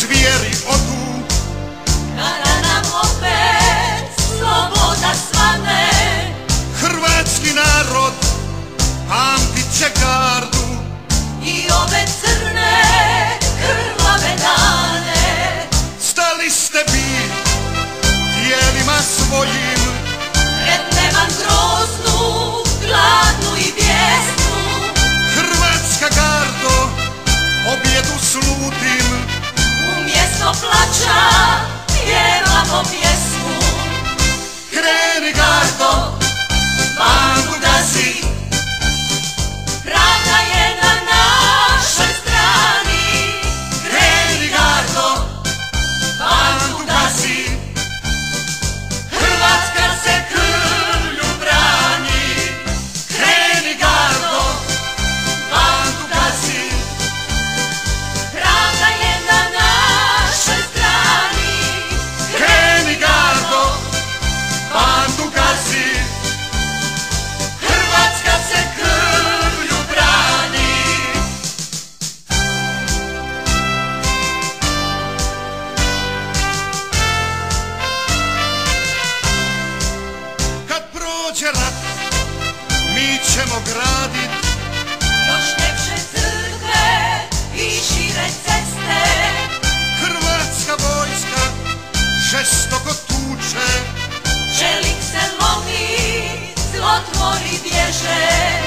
zvijeri odu, kada nam opet sloboda svane. hrvatski narod pamtit će gardu I ove crne krvave dane. stali ste vi tijelima svojim Pred neman groznu, gladnu i bijesnu. Hrvatska gardo, pobjedu slutim, Umjesto plača pjevamo pjesmu. kreni gardo, bandu gazi, Pravda je na našoj strani. kreni gardo, bandu gazi, Hrvatska se krvlju brani, kreni gardo, bandu gazi, Pravda je na našoj strani. kreni gardo, bandu gazi, Hrvatska se krvlju brani. Kad prođe rat, mi ćemo gradit Još ljepše crkve i šire ceste. Hrvatska vojska žestoko tuče, Čelik se lomi, zlotvori bježe.